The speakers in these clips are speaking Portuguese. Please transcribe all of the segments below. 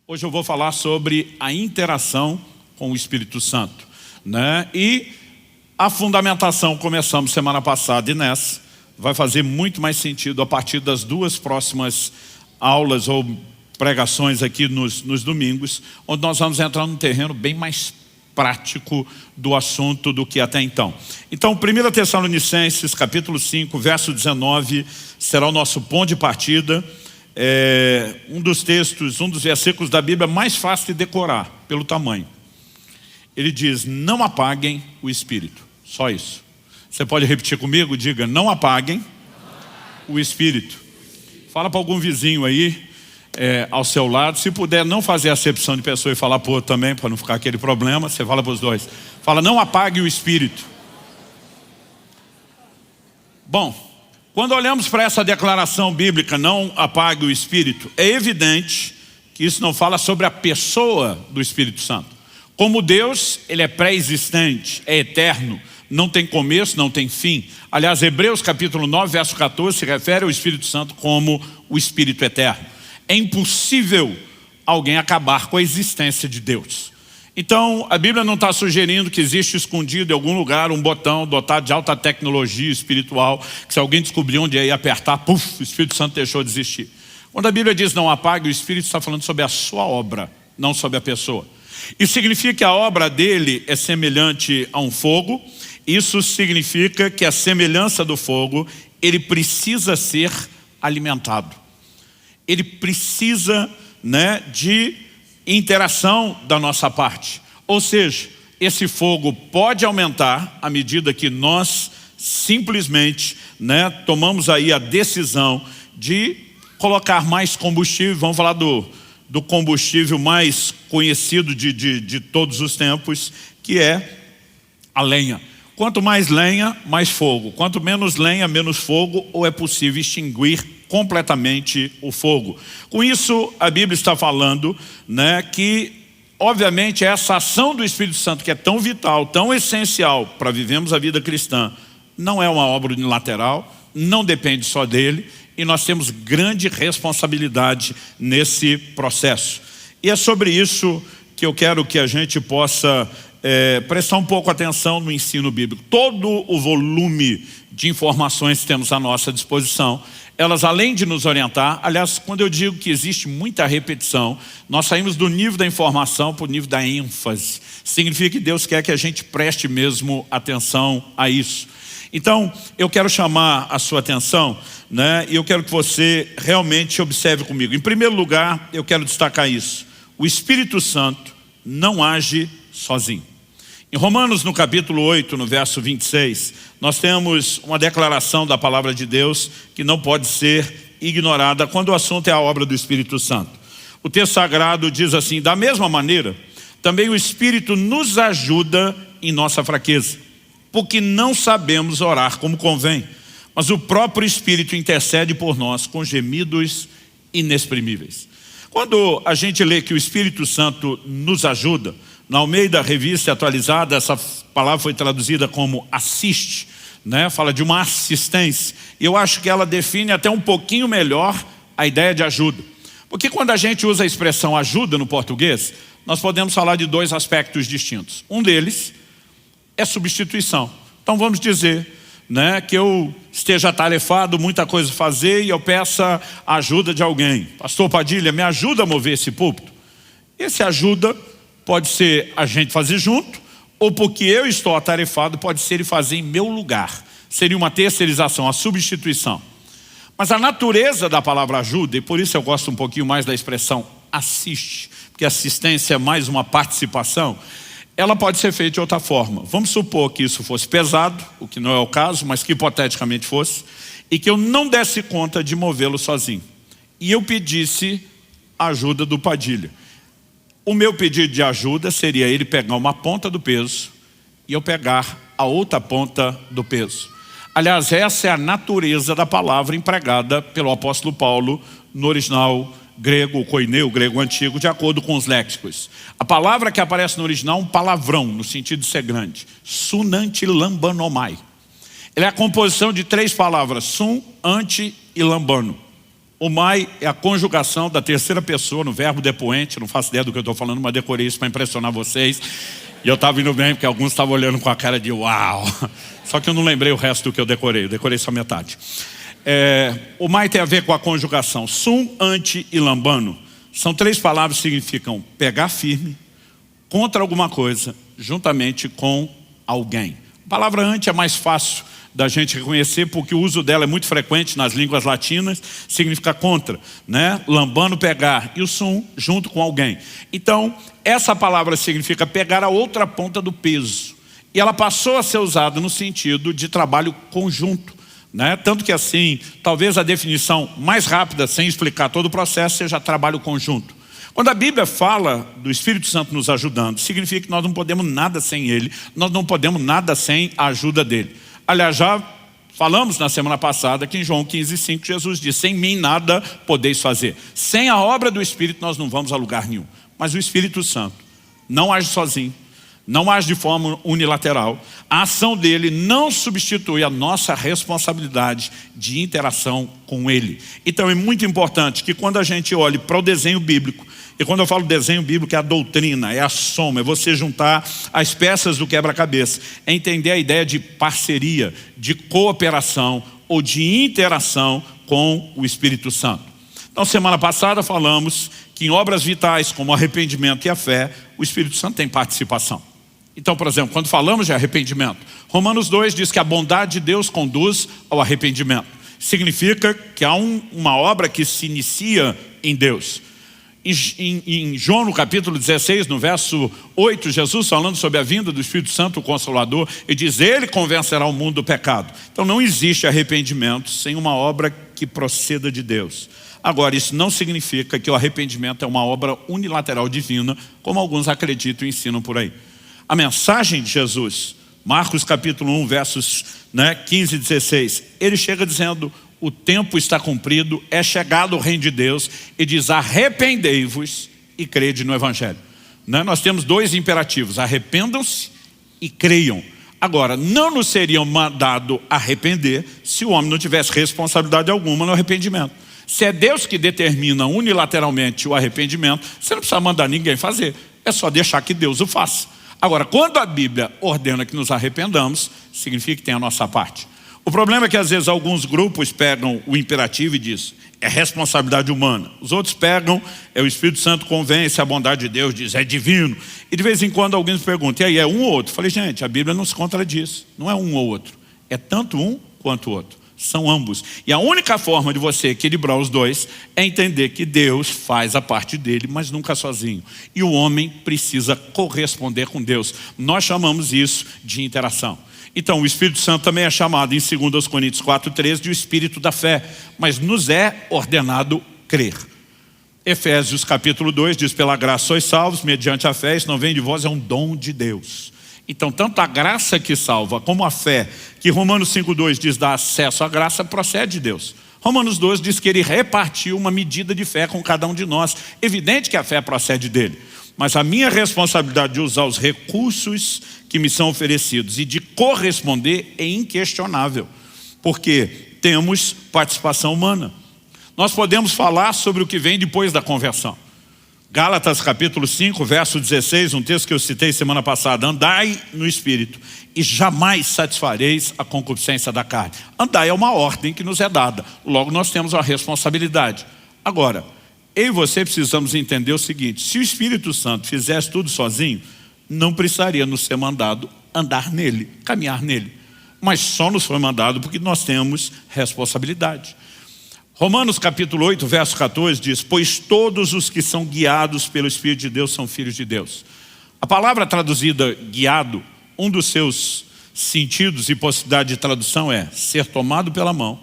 Hoje eu vou falar sobre a interação com o Espírito Santo, né? E a fundamentação, começamos semana passada e nessa, vai fazer muito mais sentido a partir das duas próximas aulas ou pregações aqui nos domingos, onde nós vamos entrar num terreno bem mais prático do assunto do que até então. Então, 1 Tessalonicenses, capítulo 5, verso 19, será o nosso ponto de partida. É um dos textos, um dos versículos da Bíblia mais fácil de decorar, pelo tamanho. Ele diz, não apaguem o Espírito. Só isso. Você pode repetir comigo? Diga, não apaguem o Espírito. Fala para algum vizinho aí, ao seu lado. Se puder não fazer acepção de pessoa e falar para o outro também, para não ficar aquele problema, você fala para os dois. Fala, não apague o Espírito. Bom, quando olhamos para essa declaração bíblica, não apague o Espírito, é evidente que isso não fala sobre a pessoa do Espírito Santo. Como Deus, Ele é pré-existente, é eterno, não tem começo, não tem fim. Aliás, Hebreus capítulo 9, verso 14, se refere ao Espírito Santo como o Espírito eterno. É impossível alguém acabar com a existência de Deus. Então, a Bíblia não está sugerindo que existe escondido em algum lugar um botão dotado de alta tecnologia espiritual, que se alguém descobrir onde é e apertar, puf, o Espírito Santo deixou de existir. Quando a Bíblia diz não apague o Espírito, está falando sobre a sua obra, não sobre a pessoa. Isso significa que a obra dele é semelhante a um fogo. Isso significa que a semelhança do fogo, ele precisa ser alimentado. Ele precisa, de interação da nossa parte. Ou seja, esse fogo pode aumentar à medida que nós simplesmente tomamos aí a decisão de colocar mais combustível. Vamos falar do combustível mais conhecido de todos os tempos, que é a lenha. Quanto mais lenha, mais fogo. Quanto menos lenha, menos fogo, ou é possível extinguir completamente o fogo. Com isso, a Bíblia está falando que, obviamente, essa ação do Espírito Santo, que é tão vital, tão essencial para vivermos a vida cristã, não é uma obra unilateral, não depende só dele, e nós temos grande responsabilidade nesse processo. E é sobre isso que eu quero que a gente possa prestar um pouco atenção no ensino bíblico. Todo o volume de informações que temos à nossa disposição, elas além de nos orientar, aliás, quando eu digo que existe muita repetição, nós saímos do nível da informação para o nível da ênfase. Significa que Deus quer que a gente preste mesmo atenção a isso. Então, eu quero chamar a sua atenção, e eu quero que você realmente observe comigo. Em primeiro lugar, eu quero destacar isso. O Espírito Santo não age sozinho. Em Romanos, no capítulo 8, no verso 26, nós temos uma declaração da palavra de Deus que não pode ser ignorada quando o assunto é a obra do Espírito Santo. O texto sagrado diz assim, da mesma maneira, também o Espírito nos ajuda em nossa fraqueza, porque não sabemos orar como convém, mas o próprio Espírito intercede por nós com gemidos inexprimíveis. Quando a gente lê que o Espírito Santo nos ajuda, na Almeida Revista Atualizada, essa palavra foi traduzida como assiste, fala de uma assistência. E eu acho que ela define até um pouquinho melhor a ideia de ajuda. Porque quando a gente usa a expressão ajuda no português, nós podemos falar de dois aspectos distintos. Um deles é substituição. Então vamos dizer que eu esteja atarefado, muita coisa a fazer, e eu peça a ajuda de alguém. Pastor Padilha, me ajuda a mover esse púlpito? Esse ajuda pode ser a gente fazer junto, ou porque eu estou atarefado, pode ser ele fazer em meu lugar. Seria uma terceirização, a substituição. Mas a natureza da palavra ajuda, e por isso eu gosto um pouquinho mais da expressão assiste, porque assistência é mais uma participação, ela pode ser feita de outra forma. Vamos supor que isso fosse pesado, o que não é o caso, mas que hipoteticamente fosse, e que eu não desse conta de movê-lo sozinho. E eu pedisse a ajuda do Padilha. O meu pedido de ajuda seria ele pegar uma ponta do peso e eu pegar a outra ponta do peso. Aliás, essa é a natureza da palavra empregada pelo apóstolo Paulo no original grego, o koineu, o grego antigo, de acordo com os léxicos. A palavra que aparece no original é um palavrão, no sentido de ser grande. Sunantilambanomai. Ele é a composição de três palavras, sun, anti e lambano. O mai é a conjugação da terceira pessoa no verbo depoente. Não faço ideia do que eu estou falando, mas decorei isso para impressionar vocês. E eu estava indo bem, porque alguns estavam olhando com a cara de uau. Só que eu não lembrei o resto do que eu decorei só metade. O mai tem a ver com a conjugação sum, ante e lambano. São 3 palavras que significam pegar firme, contra alguma coisa, juntamente com alguém. A palavra ante é mais fácil da gente reconhecer, porque o uso dela é muito frequente nas línguas latinas, significa contra, né? Lambano, pegar, e o sum, junto com alguém. Então, essa palavra significa pegar a outra ponta do peso. E ela passou a ser usada no sentido de trabalho conjunto, né? Tanto que assim, talvez a definição mais rápida, sem explicar todo o processo, seja trabalho conjunto. Quando a Bíblia fala do Espírito Santo nos ajudando, significa que nós não podemos nada sem Ele, nós não podemos nada sem a ajuda dEle. Aliás, já falamos na semana passada que em João 15:5 Jesus diz: sem mim nada podeis fazer. Sem a obra do Espírito nós não vamos a lugar nenhum. Mas o Espírito Santo não age sozinho, não age de forma unilateral. A ação dele não substitui a nossa responsabilidade de interação com ele. Então é muito importante que quando a gente olhe para o desenho bíblico, e quando eu falo desenho bíblico é a doutrina, é a soma, é você juntar as peças do quebra-cabeça, é entender a ideia de parceria, de cooperação ou de interação com o Espírito Santo. Então semana passada falamos que em obras vitais como o arrependimento e a fé, o Espírito Santo tem participação. Então, por exemplo, quando falamos de arrependimento, Romanos 2 diz que a bondade de Deus conduz ao arrependimento. Significa que há uma obra que se inicia em Deus. Em João, no capítulo 16, no verso 8, Jesus falando sobre a vinda do Espírito Santo, o Consolador, ele diz: ele convencerá o mundo do pecado. Então não existe arrependimento sem uma obra que proceda de Deus. Agora, isso não significa que o arrependimento é uma obra unilateral divina, como alguns acreditam e ensinam por aí. A mensagem de Jesus, Marcos capítulo 1, versos 15 e 16, ele chega dizendo: o tempo está cumprido, é chegado o reino de Deus, e diz: arrependei-vos e crede no Evangelho. Nós temos 2 imperativos: arrependam-se e creiam. Agora, não nos seria mandado arrepender se o homem não tivesse responsabilidade alguma no arrependimento. Se é Deus que determina unilateralmente o arrependimento, você não precisa mandar ninguém fazer, é só deixar que Deus o faça. Agora, quando a Bíblia ordena que nos arrependamos, significa que tem a nossa parte. O problema é que às vezes alguns grupos pegam o imperativo e dizem: é responsabilidade humana. Os outros pegam, o Espírito Santo convence, a bondade de Deus diz: é divino. E de vez em quando alguém me pergunta: e aí, é um ou outro? Eu falei: gente, a Bíblia não se contradiz, não é um ou outro. É tanto um quanto o outro. São ambos. E a única forma de você equilibrar os dois é entender que Deus faz a parte dele, mas nunca sozinho. E o homem precisa corresponder com Deus. Nós chamamos isso de interação. Então o Espírito Santo também é chamado em 2 Coríntios 4:13 de o Espírito da fé, mas nos é ordenado crer. Efésios capítulo 2 diz: pela graça sois salvos mediante a fé, isso não vem de vós, é um dom de Deus. Então tanto a graça que salva como a fé, que Romanos 5:2 diz dá acesso à graça, procede de Deus. Romanos 12 diz que ele repartiu uma medida de fé com cada um de nós. Evidente que a fé procede dele, mas a minha responsabilidade de usar os recursos que me são oferecidos e de corresponder é inquestionável, porque temos participação humana. Nós podemos falar sobre o que vem depois da conversão. Gálatas capítulo 5, verso 16, um texto que eu citei semana passada: andai no Espírito e jamais satisfareis a concupiscência da carne. Andai é uma ordem que nos é dada, logo nós temos uma responsabilidade. Agora, eu e você precisamos entender o seguinte: se o Espírito Santo fizesse tudo sozinho, não precisaria nos ser mandado andar nele, caminhar nele. Mas só nos foi mandado porque nós temos responsabilidade. Romanos capítulo 8, verso 14 diz: pois todos os que são guiados pelo Espírito de Deus são filhos de Deus. A palavra traduzida guiado, um dos seus sentidos e possibilidade de tradução é ser tomado pela mão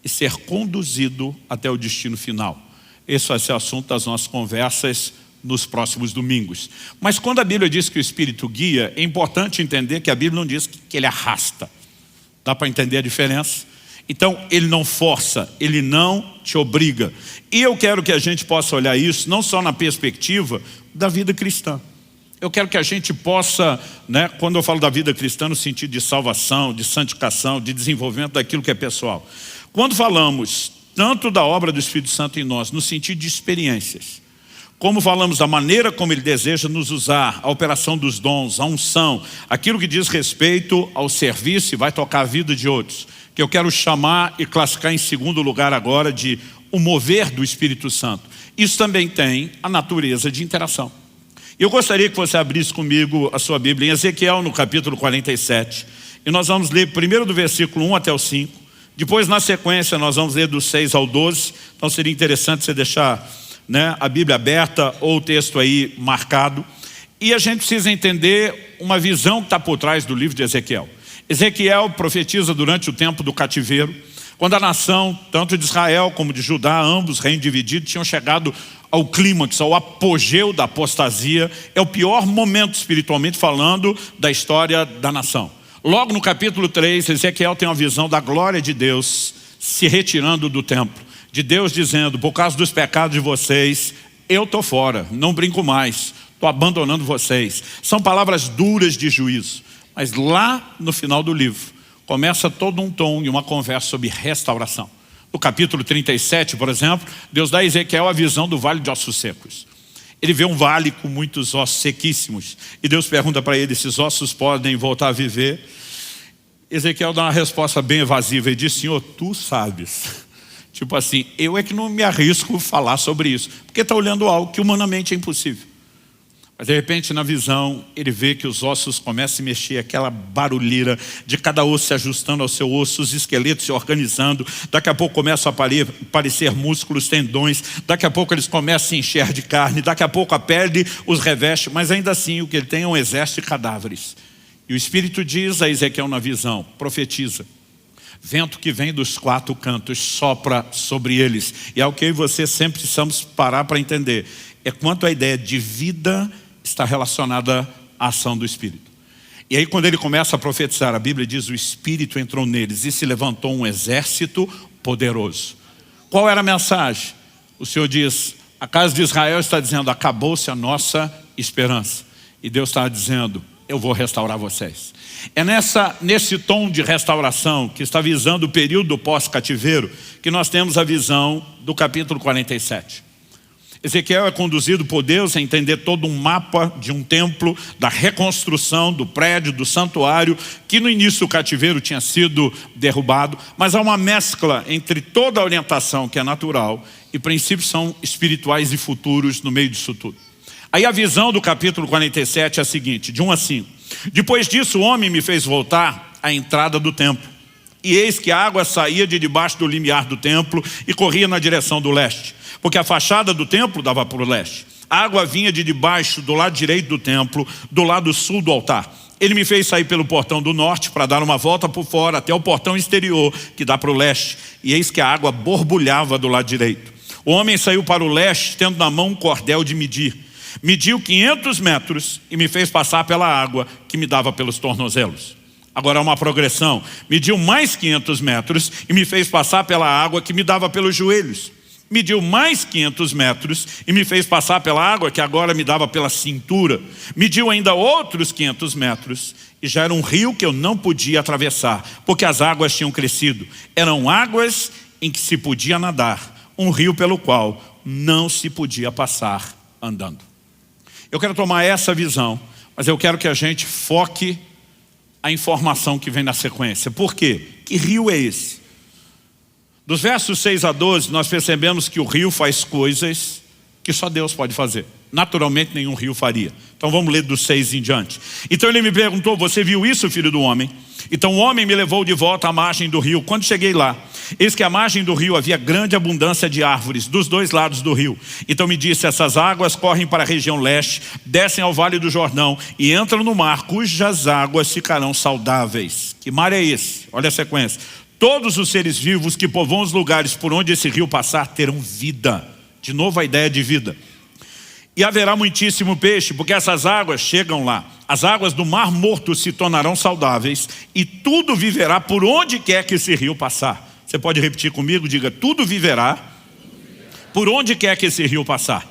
e ser conduzido até o destino final. Esse vai ser o assunto das nossas conversas nos próximos domingos. Mas quando a Bíblia diz que o Espírito guia, é importante entender que a Bíblia não diz que ele arrasta. Dá para entender a diferença? Então ele não força, ele não te obriga. E eu quero que a gente possa olhar isso não só na perspectiva da vida cristã. Eu quero que a gente possa, quando eu falo da vida cristã, no sentido de salvação, de santificação, de desenvolvimento daquilo que é pessoal. Quando falamos tanto da obra do Espírito Santo em nós, no sentido de experiências, como falamos da maneira como Ele deseja nos usar, a operação dos dons, a unção, aquilo que diz respeito ao serviço e vai tocar a vida de outros, que eu quero chamar e classificar em segundo lugar agora de o mover do Espírito Santo. Isso também tem a natureza de interação. Eu gostaria que você abrisse comigo a sua Bíblia em Ezequiel, no capítulo 47. E nós vamos ler primeiro do versículo 1 até o 5. Depois, na sequência, nós vamos ler do 6 ao 12. Então seria interessante você deixar, né, a Bíblia aberta ou o texto aí marcado. E a gente precisa entender uma visão que está por trás do livro de Ezequiel. Ezequiel profetiza durante o tempo do cativeiro, quando a nação, tanto de Israel como de Judá, ambos reinos divididos, tinham chegado ao clímax, ao apogeu da apostasia. É o pior momento espiritualmente falando da história da nação. Logo no capítulo 3, Ezequiel tem uma visão da glória de Deus se retirando do templo. De Deus dizendo, por causa dos pecados de vocês, eu estou fora, não brinco mais, estou abandonando vocês. São palavras duras de juízo. Mas lá no final do livro, começa todo um tom e uma conversa sobre restauração. No capítulo 37, por exemplo, Deus dá a Ezequiel a visão do vale de ossos secos. Ele vê um vale com muitos ossos sequíssimos. E Deus pergunta para ele, esses ossos podem voltar a viver? Ezequiel dá uma resposta bem evasiva e diz, Senhor, tu sabes. Tipo assim, eu é que não me arrisco a falar sobre isso. Porque está olhando algo que humanamente é impossível. Mas de repente na visão ele vê que os ossos começam a se mexer, aquela barulheira de cada osso se ajustando ao seu osso, os esqueletos se organizando, daqui a pouco começam a aparecer músculos, tendões, daqui a pouco eles começam a se encher de carne, daqui a pouco a pele os reveste, mas ainda assim o que ele tem é um exército de cadáveres. E o Espírito diz a Ezequiel na visão, profetiza, vento que vem dos quatro cantos sopra sobre eles. E é o que eu e você sempre precisamos parar para entender, é quanto a ideia de vida está relacionada à ação do Espírito. E aí quando ele começa a profetizar, a Bíblia diz, o Espírito entrou neles e se levantou um exército poderoso. Qual era a mensagem? O Senhor diz, a casa de Israel está dizendo, acabou-se a nossa esperança. E Deus está dizendo, eu vou restaurar vocês. É nesse tom de restauração, que está visando o período do pós-cativeiro, que nós temos a visão do capítulo 47. Ezequiel é conduzido por Deus a entender todo um mapa de um templo, da reconstrução do prédio, do santuário, que no início do cativeiro tinha sido derrubado, mas há uma mescla entre toda a orientação que é natural e princípios são espirituais e futuros no meio disso tudo. Aí a visão do capítulo 47 é a seguinte, de 1 a 5. Depois disso o homem me fez voltar à entrada do templo. E eis que a água saía de debaixo do limiar do templo e corria na direção do leste. Porque a fachada do templo dava para o leste. A água vinha de debaixo do lado direito do templo, do lado sul do altar. Ele me fez sair pelo portão do norte para dar uma volta por fora até o portão exterior que dá para o leste. E eis que a água borbulhava do lado direito. O homem saiu para o leste tendo na mão um cordel de medir. Mediu 500 metros e me fez passar pela água que me dava pelos tornozelos. Agora há uma progressão. Mediu mais 500 metros e me fez passar pela água que me dava pelos joelhos. Mediu mais 500 metros e me fez passar pela água que agora me dava pela cintura. Mediu ainda outros 500 metros e já era um rio que eu não podia atravessar, porque as águas tinham crescido. Eram águas em que se podia nadar, um rio pelo qual não se podia passar andando. Eu quero tomar essa visão, mas eu quero que a gente foque a informação que vem na sequência. Por quê? Que rio é esse? Dos versos 6 a 12, nós percebemos que o rio faz coisas que só Deus pode fazer. Naturalmente, nenhum rio faria. Então vamos ler dos 6 em diante. Então ele me perguntou, você viu isso, filho do homem? Então o homem me levou de volta à margem do rio. Quando cheguei lá, eis que à margem do rio havia grande abundância de árvores, dos dois lados do rio. Então me disse, essas águas correm para a região leste, descem ao vale do Jordão e entram no mar, cujas águas ficarão saudáveis. Que mar é esse? Olha a sequência. Todos os seres vivos que povoam os lugares por onde esse rio passar terão vida. De novo a ideia de vida. E haverá muitíssimo peixe, porque essas águas chegam lá. As águas do mar morto se tornarão saudáveis e tudo viverá por onde quer que esse rio passar. Você pode repetir comigo? Diga, tudo viverá por onde quer que esse rio passar.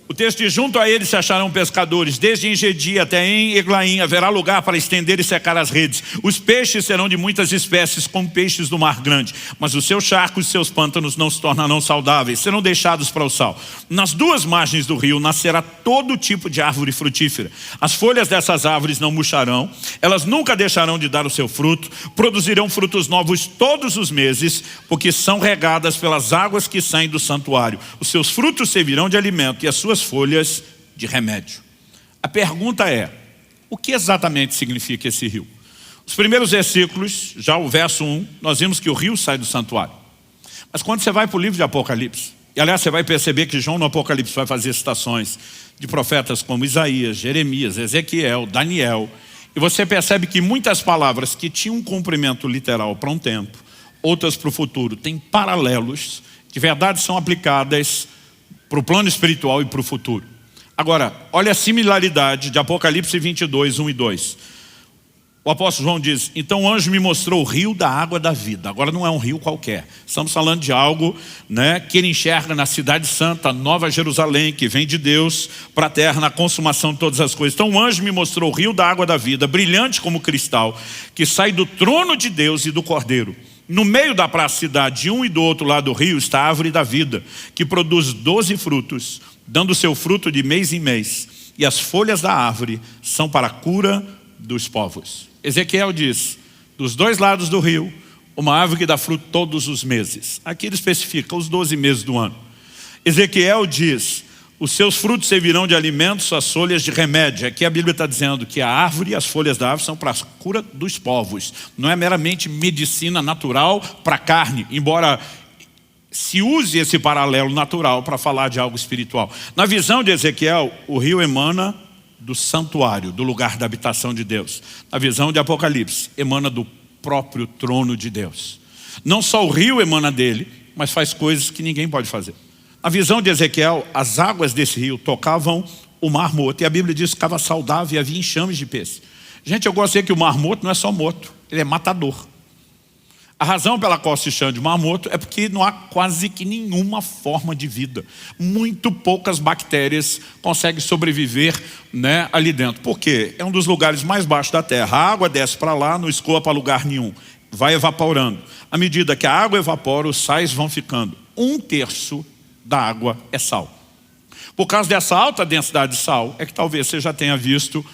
O texto diz, junto a eles se acharão pescadores, desde Engedi até em Eglaim haverá lugar para estender e secar as redes. Os peixes serão de muitas espécies, como peixes do mar grande, mas os seus charcos e seus pântanos não se tornarão saudáveis, serão deixados para o sal. Nas duas margens do rio nascerá todo tipo de árvore frutífera. As folhas dessas árvores não murcharão, elas nunca deixarão de dar o seu fruto, produzirão frutos novos todos os meses, porque são regadas pelas águas que saem do santuário. Os seus frutos servirão de alimento e as suas folhas de remédio. A pergunta é, o que exatamente significa esse rio? Os primeiros versículos, já o verso 1, nós vimos que o rio sai do santuário. Mas quando você vai para o livro de Apocalipse, e aliás você vai perceber que João no Apocalipse vai fazer citações de profetas como Isaías, Jeremias, Ezequiel, Daniel, e você percebe que muitas palavras que tinham um cumprimento literal para um tempo, outras para o futuro, têm paralelos, de verdade são aplicadas para o plano espiritual e para o futuro. Agora, olha a similaridade de Apocalipse 22, 1 e 2. O apóstolo João diz, então o anjo me mostrou o rio da água da vida. Agora não é um rio qualquer. Estamos falando de algo, que ele enxerga na cidade santa, Nova Jerusalém, que vem de Deus para a terra, na consumação de todas as coisas. Então o anjo me mostrou o rio da água da vida, brilhante como cristal, que sai do trono de Deus e do Cordeiro. No meio da praça cidade, de um e do outro lado do rio, está a árvore da vida, que produz 12 frutos, dando seu fruto de mês em mês. E as folhas da árvore são para a cura dos povos. Ezequiel diz, dos dois lados do rio, uma árvore que dá fruto todos os meses. Aqui ele especifica os 12 meses do ano. Ezequiel diz, os seus frutos servirão de alimento, suas folhas de remédio. Aqui a Bíblia está dizendo que a árvore e as folhas da árvore são para a cura dos povos. Não é meramente medicina natural para a carne, embora se use esse paralelo natural para falar de algo espiritual. Na visão de Ezequiel, o rio emana do santuário, do lugar da habitação de Deus. Na visão de Apocalipse, emana do próprio trono de Deus. Não só o rio emana dele, mas faz coisas que ninguém pode fazer. Na visão de Ezequiel, as águas desse rio tocavam o mar morto. E a Bíblia diz que ficava saudável e havia enxames de peixe. Gente, eu gosto de dizer que o mar morto não é só morto, ele é matador. A razão pela qual se chama de mar morto é porque não há quase que nenhuma forma de vida. Muito poucas bactérias conseguem sobreviver ali dentro. Por quê? É um dos lugares mais baixos da terra. A água desce para lá, não escoa para lugar nenhum. Vai evaporando. À medida que a água evapora, os sais vão ficando. 1/3 da água é sal. Por causa dessa alta densidade de sal, é que talvez você já tenha visto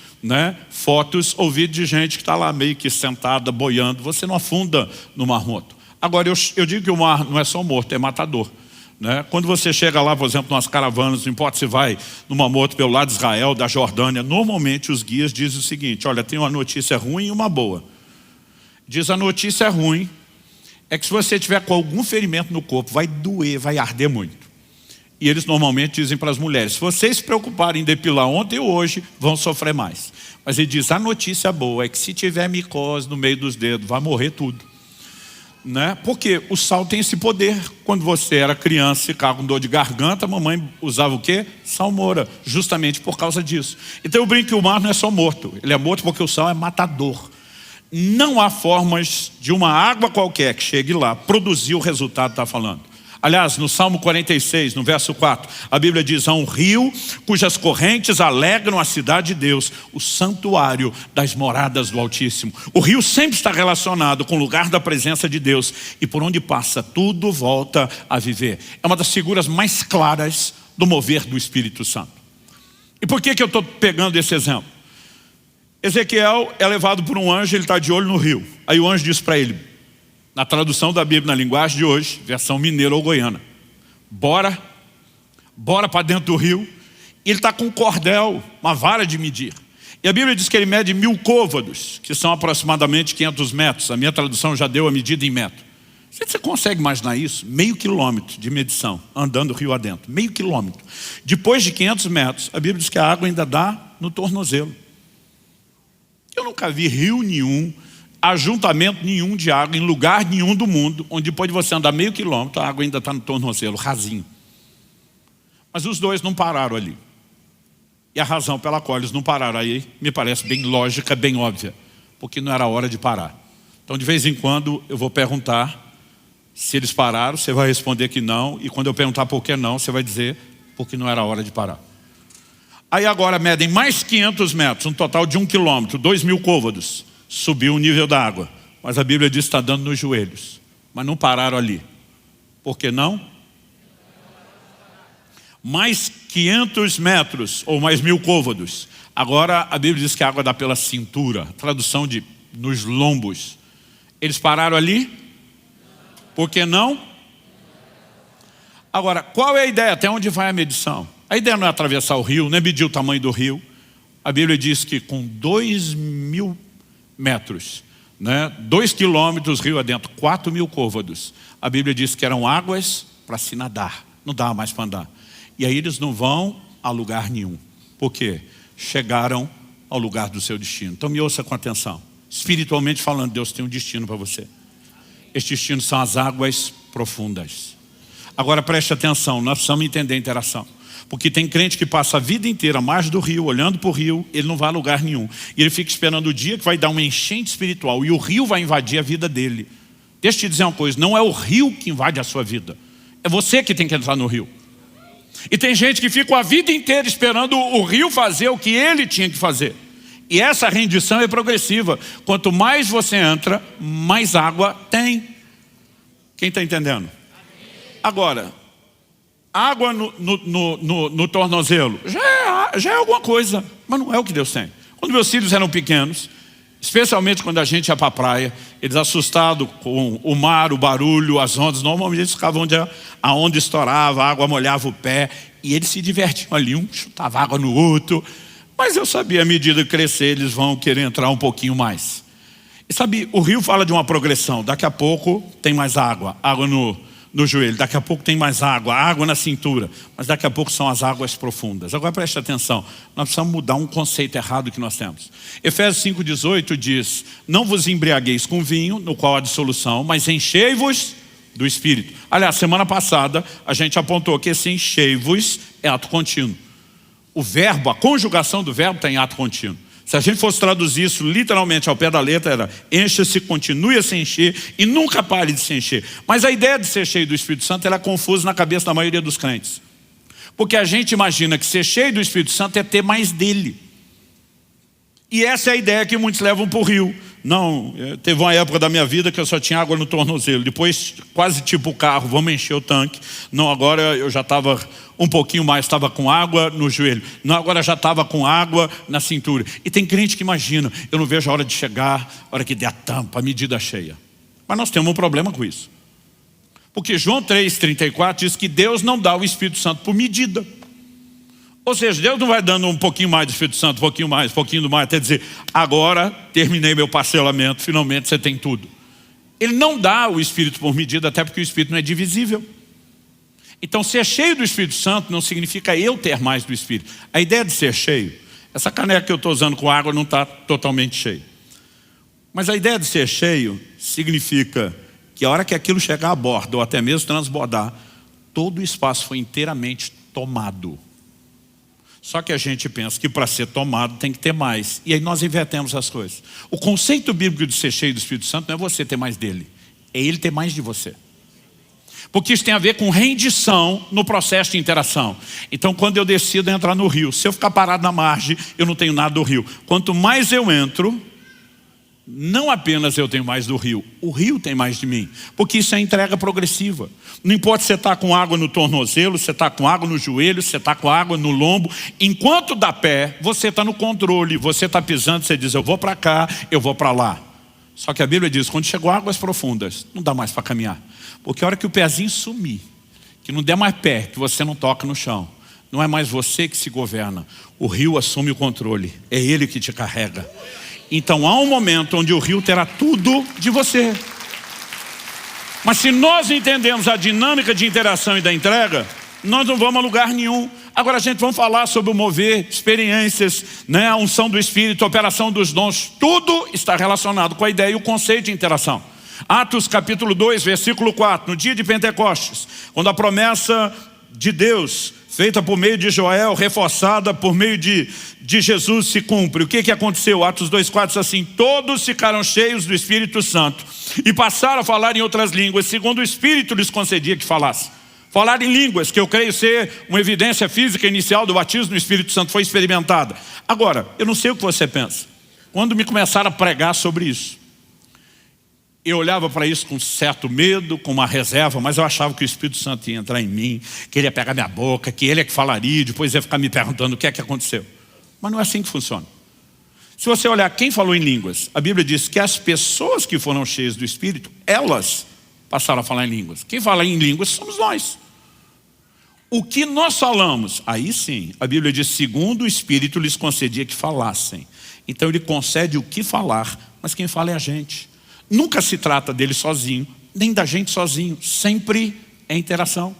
fotos ou vídeos de gente que está lá meio que sentada, boiando. Você não afunda no mar morto. Agora, eu digo que o mar não é só morto, é matador. Quando você chega lá, por exemplo, nas caravanas, não importa se vai no mar morto pelo lado de Israel, da Jordânia, normalmente os guias dizem o seguinte, olha, tem uma notícia ruim e uma boa. Diz a notícia ruim é que se você tiver com algum ferimento no corpo, vai doer, vai arder muito. E eles normalmente dizem para as mulheres, se vocês se preocuparem em depilar ontem ou hoje, vão sofrer mais. Mas ele diz, a notícia boa é que se tiver micose no meio dos dedos, vai morrer tudo. Porque o sal tem esse poder. Quando você era criança e ficava com dor de garganta, a mamãe usava o quê? Salmoura, justamente por causa disso. Então eu brinco que o mar não é só morto, ele é morto porque o sal é matador. Não há formas de uma água qualquer que chegue lá produzir o resultado que está falando. Aliás, no Salmo 46, no verso 4, a Bíblia diz, há um rio cujas correntes alegram a cidade de Deus, o santuário das moradas do Altíssimo. O rio sempre está relacionado com o lugar da presença de Deus e por onde passa, tudo volta a viver. É uma das figuras mais claras do mover do Espírito Santo. E por que eu estou pegando esse exemplo? Ezequiel é levado por um anjo, ele está de olho no rio. Aí o anjo diz para ele, na tradução da Bíblia, na linguagem de hoje, versão mineira ou goiana, bora para dentro do rio. E ele está com um cordel, uma vara de medir. E a Bíblia diz que ele mede 1000 côvados, que são aproximadamente 500 metros. A minha tradução já deu a medida em metro. Você consegue imaginar isso? Meio quilômetro de medição, andando rio adentro. Meio quilômetro. Depois de 500 metros, a Bíblia diz que a água ainda dá no tornozelo. Eu nunca vi rio nenhum, ajuntamento nenhum de água, em lugar nenhum do mundo, onde depois de você andar meio quilômetro, a água ainda está no tornozelo, rasinho. Mas os dois não pararam ali. E a razão pela qual eles não pararam aí, me parece bem lógica, bem óbvia. Porque não era hora de parar. Então de vez em quando eu vou perguntar se eles pararam, você vai responder que não. E quando eu perguntar por que não, você vai dizer porque não era hora de parar. Aí agora medem mais 500 metros, um total de 1 quilômetro, 2.000 côvados. Subiu o nível da água. Mas a Bíblia diz que está dando nos joelhos. Mas não pararam ali. Por que não? Mais 500 metros, ou mais 1.000 côvados. Agora a Bíblia diz que a água dá pela cintura. Tradução de nos lombos. Eles pararam ali? Por que não? Agora, qual é a ideia? Até onde vai a medição? A ideia não é atravessar o rio, não é medir o tamanho do rio. A Bíblia diz que com 2.000 metros, 2 quilômetros rio adentro, 4.000 côvados. A Bíblia diz que eram águas para se nadar. Não dava mais para andar. E aí eles não vão a lugar nenhum. Por quê? Chegaram ao lugar do seu destino. Então me ouça com atenção. Espiritualmente falando, Deus tem um destino para você. Este destino são as águas profundas. Agora preste atenção, nós precisamos entender a interação. Porque tem crente que passa a vida inteira à margem do rio, olhando para o rio, ele não vai a lugar nenhum. E ele fica esperando o dia que vai dar uma enchente espiritual e o rio vai invadir a vida dele. Deixa eu te dizer uma coisa, não é o rio que invade a sua vida. É você que tem que entrar no rio. E tem gente que fica a vida inteira esperando o rio fazer o que ele tinha que fazer. E essa rendição é progressiva. Quanto mais você entra, mais água tem. Quem está entendendo? Agora, água no tornozelo já é alguma coisa, mas não é o que Deus tem. Quando meus filhos eram pequenos, especialmente quando a gente ia para a praia, eles assustados com o mar, o barulho, as ondas, normalmente eles ficavam onde a onda estourava, a água molhava o pé, e eles se divertiam ali, um chutava água no outro. Mas eu sabia, à medida que crescer, eles vão querer entrar um pouquinho mais. E sabe, o rio fala de uma progressão. Daqui a pouco tem mais água, água no joelho. Daqui a pouco tem mais água, água na cintura. Mas daqui a pouco são as águas profundas. Agora preste atenção, nós precisamos mudar um conceito errado que nós temos. Efésios 5,18 diz: não vos embriagueis com vinho, no qual há dissolução, mas enchei-vos do Espírito. Aliás, semana passada a gente apontou que esse enchei-vos é ato contínuo. O verbo, a conjugação do verbo está em ato contínuo. Se a gente fosse traduzir isso literalmente ao pé da letra, era encha-se, continue a se encher e nunca pare de se encher. Mas a ideia de ser cheio do Espírito Santo ela é confusa na cabeça da maioria dos crentes. Porque a gente imagina que ser cheio do Espírito Santo é ter mais dele. E essa é a ideia que muitos levam para o rio. Não, teve uma época da minha vida que eu só tinha água no tornozelo. Depois, quase tipo o carro, vamos encher o tanque. Não, agora eu já estava um pouquinho mais, estava com água no joelho. Não, agora já estava com água na cintura. E tem crente que imagina, eu não vejo a hora de chegar, a hora que der a tampa, a medida cheia. Mas nós temos um problema com isso. Porque João 3,34 diz que Deus não dá o Espírito Santo por medida. Ou seja, Deus não vai dando um pouquinho mais do Espírito Santo, um pouquinho mais, até dizer, agora terminei meu parcelamento, finalmente você tem tudo. Ele não dá o Espírito por medida, até porque o Espírito não é divisível. Então ser cheio do Espírito Santo não significa eu ter mais do Espírito. A ideia de ser cheio, essa caneca que eu estou usando com água não está totalmente cheia. Mas a ideia de ser cheio significa que a hora que aquilo chegar a bordo, ou até mesmo transbordar, todo o espaço foi inteiramente tomado. Só que a gente pensa que para ser tomado tem que ter mais. E aí nós invertemos as coisas. O conceito bíblico de ser cheio do Espírito Santo não é você ter mais dele. É ele ter mais de você. Porque isso tem a ver com rendição no processo de interação. Então quando eu decido entrar no rio, se eu ficar parado na margem, eu não tenho nada do rio. Quanto mais eu entro, não apenas eu tenho mais do rio, o rio tem mais de mim. Porque isso é entrega progressiva. Não importa se você está com água no tornozelo, se você está com água no joelho, se você está com água no lombo. Enquanto dá pé, você está no controle. Você está pisando, você diz, eu vou para cá, eu vou para lá. Só que a Bíblia diz, quando chegou águas profundas, não dá mais para caminhar. Porque a hora que o pezinho sumir, que não der mais pé, que você não toca no chão, não é mais você que se governa. O rio assume o controle, é ele que te carrega. Então há um momento onde o rio terá tudo de você. Mas se nós entendemos a dinâmica de interação e da entrega, nós não vamos a lugar nenhum. Agora a gente vai falar sobre o mover, experiências, a unção do Espírito, a operação dos dons. Tudo está relacionado com a ideia e o conceito de interação. Atos capítulo 2, versículo 4. No dia de Pentecostes, quando a promessa de Deus, feita por meio de Joel, reforçada por meio de Jesus, se cumpre. O que aconteceu? Atos 2,4 diz assim: todos ficaram cheios do Espírito Santo e passaram a falar em outras línguas, segundo o Espírito lhes concedia que falasse. Falar em línguas, que eu creio ser uma evidência física inicial do batismo no Espírito Santo, foi experimentada. Agora, eu não sei o que você pensa. Quando me começaram a pregar sobre isso, eu olhava para isso com certo medo, com uma reserva, mas eu achava que o Espírito Santo ia entrar em mim, que ele ia pegar minha boca, que ele é que falaria, depois ia ficar me perguntando o que é que aconteceu. Mas não é assim que funciona. Se você olhar quem falou em línguas, a Bíblia diz que as pessoas que foram cheias do Espírito, elas passaram a falar em línguas. Quem fala em línguas somos nós. O que nós falamos, aí sim, a Bíblia diz, segundo o Espírito lhes concedia que falassem. Então ele concede o que falar, mas quem fala é a gente. Nunca se trata dele sozinho, nem da gente sozinho, sempre é interação.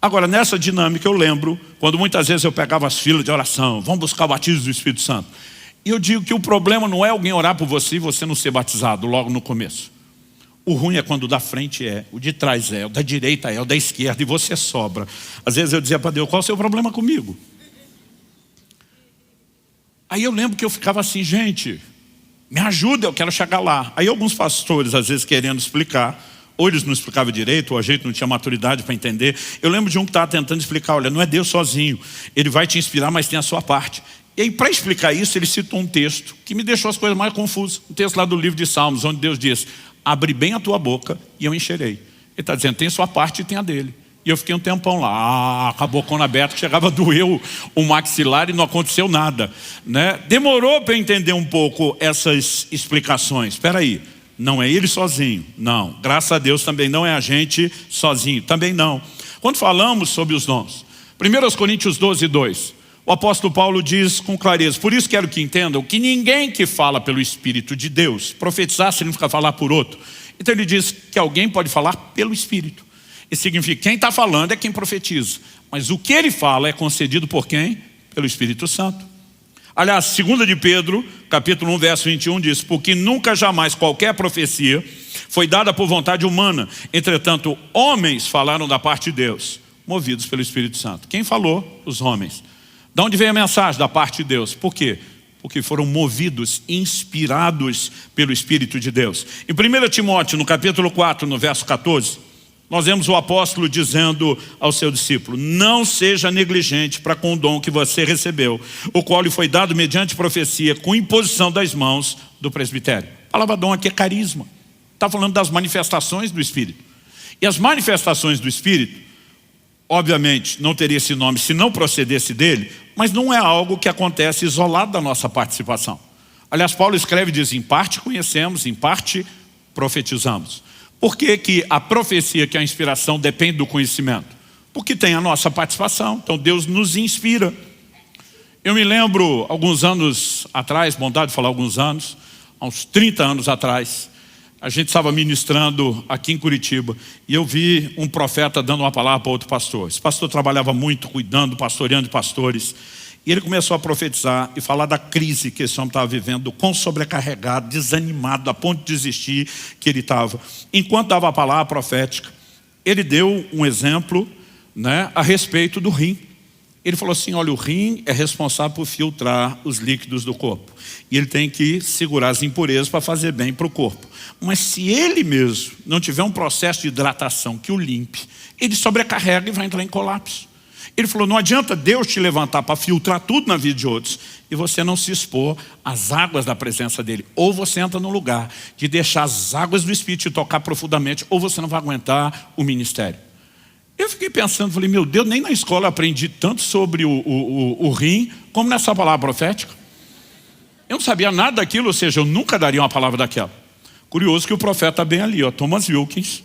Agora, nessa dinâmica eu lembro, quando muitas vezes eu pegava as filas de oração, vamos buscar o batismo do Espírito Santo. E eu digo que o problema não é alguém orar por você e você não ser batizado logo no começo. O ruim é quando o da frente é, o de trás é, o da direita é, o da esquerda, e você sobra. Às vezes eu dizia para Deus, qual é o seu problema comigo? Aí eu lembro que eu ficava assim, gente, me ajuda, eu quero chegar lá. Aí alguns pastores, às vezes querendo explicar, ou eles não explicavam direito, ou a gente não tinha maturidade para entender. Eu lembro de um que estava tentando explicar, olha, não é Deus sozinho, Ele vai te inspirar, mas tem a sua parte. E aí, para explicar isso, ele citou um texto que me deixou as coisas mais confusas. Um texto lá do livro de Salmos, onde Deus diz, abre bem a tua boca e eu encherei. Ele está dizendo, tem a sua parte e tem a dele. E eu fiquei um tempão lá, com a bocona aberta, que chegava a doer o maxilar e não aconteceu nada, né? Demorou para eu entender um pouco essas explicações. Espera aí, não é ele sozinho, não. Graças a Deus também não é a gente sozinho, também não. Quando falamos sobre os dons, 1 Coríntios 12, 2, o apóstolo Paulo diz com clareza, por isso quero que entendam que ninguém que fala pelo Espírito de Deus, profetizar significa falar por outro. Então ele diz que alguém pode falar pelo Espírito. Isso significa que quem está falando é quem profetiza. Mas o que ele fala é concedido por quem? Pelo Espírito Santo. Aliás, 2 de Pedro, capítulo 1, verso 21 diz, porque nunca jamais qualquer profecia foi dada por vontade humana. Entretanto, homens falaram da parte de Deus, movidos pelo Espírito Santo. Quem falou? Os homens. De onde veio a mensagem? Da parte de Deus. Por quê? Porque foram movidos, inspirados pelo Espírito de Deus. Em 1 Timóteo, no capítulo 4, no verso 14, nós vemos o apóstolo dizendo ao seu discípulo, não seja negligente para com o dom que você recebeu, o qual lhe foi dado mediante profecia, com imposição das mãos do presbitério. A palavra dom aqui é carisma. Está falando das manifestações do Espírito. E as manifestações do Espírito, obviamente, não teria esse nome se não procedesse dele, mas não é algo que acontece isolado da nossa participação. Aliás, Paulo escreve e diz, em parte conhecemos, em parte profetizamos. Por que que a profecia, que é a inspiração, depende do conhecimento? Porque tem a nossa participação, então Deus nos inspira. Eu me lembro, alguns anos atrás, bondade de falar alguns anos, há uns 30 anos atrás, a gente estava ministrando aqui em Curitiba e eu vi um profeta dando uma palavra para outro pastor. Esse pastor trabalhava muito, cuidando, pastoreando pastores. E ele começou a profetizar e falar da crise que esse homem estava vivendo, quão sobrecarregado, desanimado, a ponto de desistir que ele estava. Enquanto dava a palavra profética, ele deu um exemplo, né, a respeito do rim. Ele falou assim, olha, o rim é responsável por filtrar os líquidos do corpo. E ele tem que segurar as impurezas para fazer bem para o corpo. Mas se ele mesmo não tiver um processo de hidratação que o limpe, ele sobrecarrega e vai entrar em colapso. Ele falou, não adianta Deus te levantar para filtrar tudo na vida de outros e você não se expor às águas da presença dele. Ou você entra no lugar de deixar as águas do Espírito te tocar profundamente, ou você não vai aguentar o ministério. Eu fiquei pensando, falei, meu Deus, nem na escola eu aprendi tanto sobre o rim, como nessa palavra profética. Eu não sabia nada daquilo, ou seja, eu nunca daria uma palavra daquela. Curioso que o profeta está bem ali, ó, Thomas Wilkins.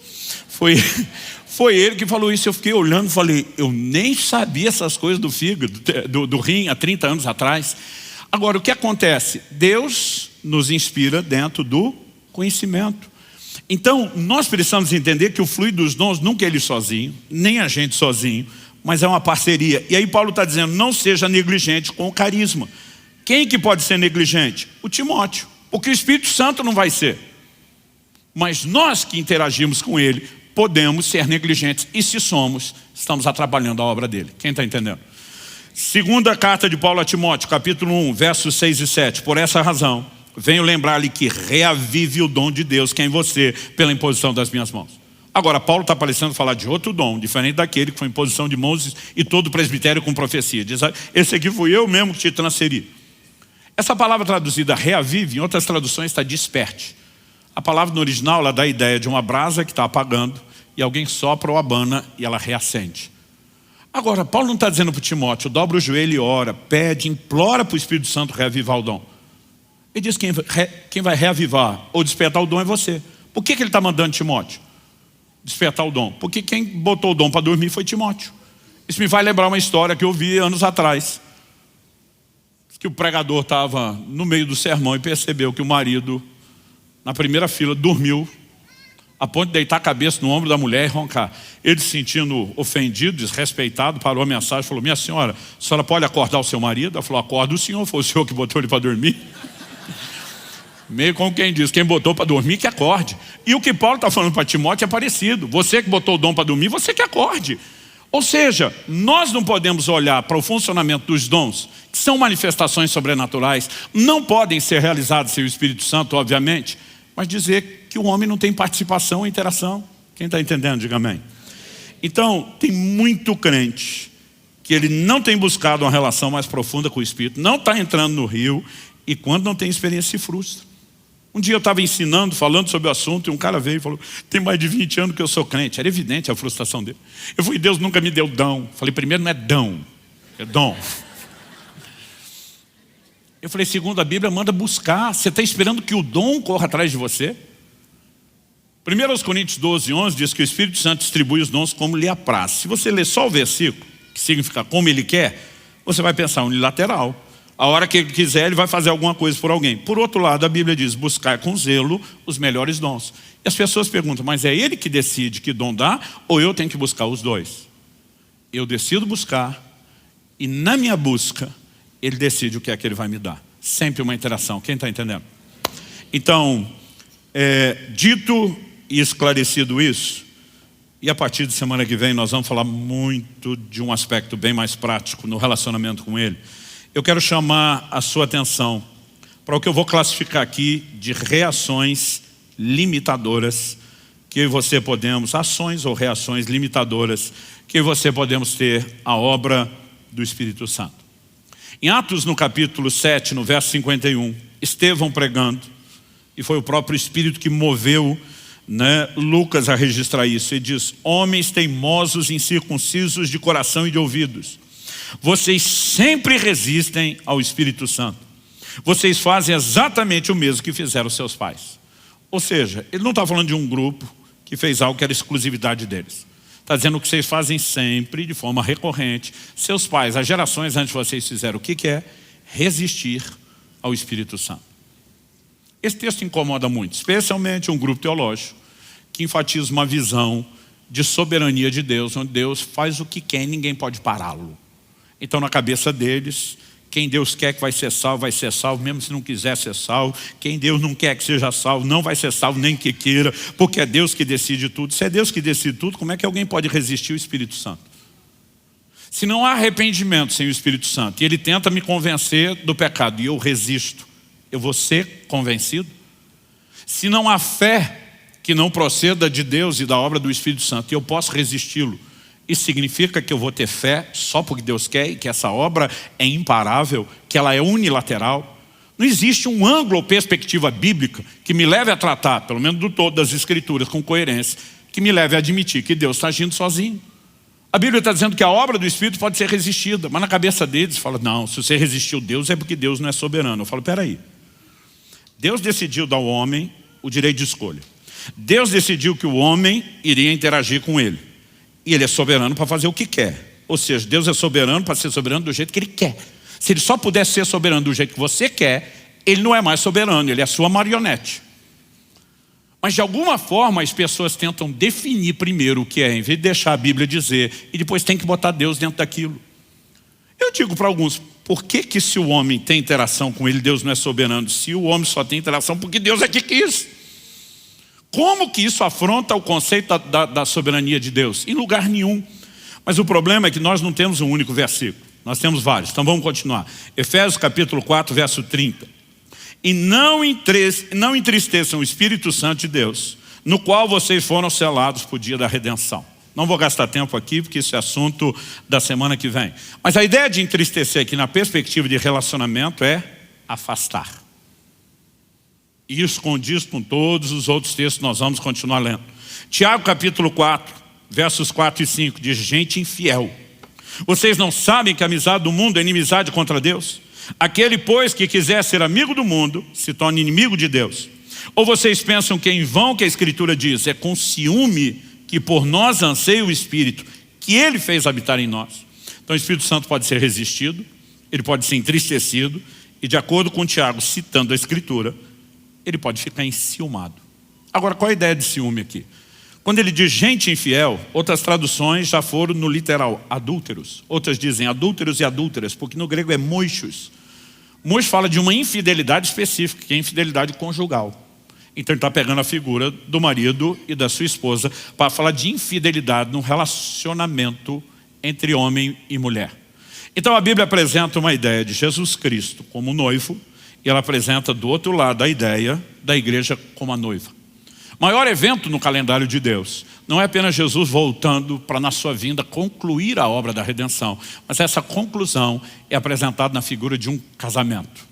Foi ele que falou isso. Eu fiquei olhando e falei, eu nem sabia essas coisas do fígado, do rim, há 30 anos atrás. Agora, o que acontece? Deus nos inspira dentro do conhecimento. Então, nós precisamos entender que o fluir dos dons nunca é ele sozinho, nem a gente sozinho, mas é uma parceria. E aí Paulo está dizendo, não seja negligente com o carisma. Quem que pode ser negligente? O Timóteo, porque o Espírito Santo não vai ser. Mas nós que interagimos com ele, podemos ser negligentes. E se somos, estamos atrapalhando a obra dele. Quem está entendendo? Segunda carta de Paulo a Timóteo, capítulo 1, versos 6 e 7. Por essa razão, venho lembrar-lhe que reavive o dom de Deus que é em você, pela imposição das minhas mãos. Agora, Paulo está parecendo falar de outro dom, diferente daquele que foi em posição de mãos e todo o presbitério com profecia. Diz, esse aqui fui eu mesmo que te transferi. Essa palavra traduzida reavive, em outras traduções está desperte. A palavra no original ela dá a ideia de uma brasa que está apagando e alguém sopra ou abana e ela reacende. Agora, Paulo não está dizendo para Timóteo, dobra o joelho e ora, pede, implora para o Espírito Santo reavivar o dom. Ele diz que quem vai reavivar ou despertar o dom é você. Por que ele está mandando Timóteo despertar o dom? Porque quem botou o dom para dormir foi Timóteo. Isso me vai lembrar uma história que eu vi anos atrás. Que o pregador estava no meio do sermão e percebeu que o marido, na primeira fila, dormiu, a ponto de deitar a cabeça no ombro da mulher e roncar. Ele, se sentindo ofendido, desrespeitado, parou a mensagem e falou, minha senhora, a senhora pode acordar o seu marido? Ela falou, acorda o senhor, foi o senhor que botou ele para dormir. Meio como quem diz, quem botou para dormir que acorde. E o que Paulo está falando para Timóteo é parecido. Você que botou o dom para dormir, você que acorde. Ou seja, nós não podemos olhar para o funcionamento dos dons, que são manifestações sobrenaturais, não podem ser realizados sem o Espírito Santo, obviamente, mas dizer que o homem não tem participação ou interação. Quem está entendendo, diga amém. Então, tem muito crente que ele não tem buscado uma relação mais profunda com o Espírito, não está entrando no rio, e quando não tem experiência se frustra. Um dia eu estava ensinando, falando sobre o assunto, e um cara veio e falou, tem mais de 20 anos que eu sou crente. Era evidente a frustração dele. Eu falei, Deus nunca me deu dom. Falei, primeiro não é dom, é dom. Eu falei, segundo a Bíblia, manda buscar. Você está esperando que o dom corra atrás de você? 1 Coríntios 12:11 diz que o Espírito Santo distribui os dons como lhe apraz. Se você ler só o versículo, que significa como ele quer, você vai pensar unilateral. A hora que ele quiser, ele vai fazer alguma coisa por alguém. Por outro lado, a Bíblia diz, buscar com zelo os melhores dons. E as pessoas perguntam, mas é ele que decide que dom dá, ou eu tenho que buscar os dois? Eu decido buscar, e na minha busca, ele decide o que é que ele vai me dar. Sempre uma interação, quem está entendendo? Então, dito e esclarecido isso, e a partir de semana que vem nós vamos falar muito de um aspecto bem mais prático no relacionamento com ele. Eu quero chamar a sua atenção para o que eu vou classificar aqui de reações limitadoras que você podemos, ações ou reações limitadoras que você podemos ter à obra do Espírito Santo. Em Atos, no capítulo 7, no verso 51, Estevão pregando, e foi o próprio Espírito que moveu Lucas a registrar isso. Ele diz, homens teimosos, incircuncisos de coração e de ouvidos, vocês sempre resistem ao Espírito Santo. Vocês fazem exatamente o mesmo que fizeram seus pais. Ou seja, ele não está falando de um grupo que fez algo que era exclusividade deles. Está dizendo que vocês fazem sempre, de forma recorrente. Seus pais, as gerações antes de vocês fizeram o que é? Resistir ao Espírito Santo. Esse texto incomoda muito, especialmente um grupo teológico que enfatiza uma visão de soberania de Deus, onde Deus faz o que quer e ninguém pode pará-lo. Então, na cabeça deles, quem Deus quer que vai ser salvo, mesmo se não quiser ser salvo. Quem Deus não quer que seja salvo, não vai ser salvo nem que queira, porque é Deus que decide tudo. Se é Deus que decide tudo, como é que alguém pode resistir ao Espírito Santo? Se não há arrependimento sem o Espírito Santo, e ele tenta me convencer do pecado, e eu resisto, eu vou ser convencido? Se não há fé que não proceda de Deus e da obra do Espírito Santo, e eu posso resisti-lo, isso significa que eu vou ter fé só porque Deus quer e que essa obra é imparável, que ela é unilateral? Não existe um ângulo ou perspectiva bíblica que me leve a tratar, pelo menos do todo das Escrituras, com coerência, que me leve a admitir que Deus está agindo sozinho. A Bíblia está dizendo que a obra do Espírito pode ser resistida, mas na cabeça deles fala, não, se você resistiu a Deus é porque Deus não é soberano. Eu falo, peraí, Deus decidiu dar ao homem o direito de escolha. Deus decidiu que o homem iria interagir com ele. E ele é soberano para fazer o que quer. Ou seja, Deus é soberano para ser soberano do jeito que ele quer. Se ele só pudesse ser soberano do jeito que você quer, ele não é mais soberano, ele é a sua marionete. Mas de alguma forma as pessoas tentam definir primeiro o que é, em vez de deixar a Bíblia dizer, e depois tem que botar Deus dentro daquilo. Eu digo para alguns, por que se o homem tem interação com ele, Deus não é soberano? Se o homem só tem interação porque Deus é que quis. Como que isso afronta o conceito da soberania de Deus? Em lugar nenhum. Mas o problema é que nós não temos um único versículo. Nós temos vários. Então vamos continuar. Efésios capítulo 4, verso 30. E não entristeçam o Espírito Santo de Deus, no qual vocês foram selados para o dia da redenção. Não vou gastar tempo aqui, porque isso é assunto da semana que vem. Mas a ideia de entristecer aqui na perspectiva de relacionamento é afastar. E isso condiz com todos os outros textos que nós vamos continuar lendo. Tiago capítulo 4, versos 4 e 5, diz: gente infiel, vocês não sabem que a amizade do mundo é inimizade contra Deus? Aquele, pois, que quiser ser amigo do mundo, se torna inimigo de Deus. Ou vocês pensam que é em vão que a Escritura diz: é com ciúme que por nós anseia o Espírito, que Ele fez habitar em nós. Então o Espírito Santo pode ser resistido, ele pode ser entristecido, e de acordo com Tiago, citando a Escritura, ele pode ficar enciumado. Agora, qual é a ideia de ciúme aqui? Quando ele diz gente infiel, outras traduções já foram no literal, adúlteros. Outras dizem adúlteros e adúlteras, porque no grego é moichos. Moichos fala de uma infidelidade específica, que é a infidelidade conjugal. Então ele está pegando a figura do marido e da sua esposa para falar de infidelidade num relacionamento entre homem e mulher. Então a Bíblia apresenta uma ideia de Jesus Cristo como noivo, e ela apresenta do outro lado a ideia da igreja como a noiva. O maior evento no calendário de Deus não é apenas Jesus voltando para na sua vinda concluir a obra da redenção, mas essa conclusão é apresentada na figura de um casamento.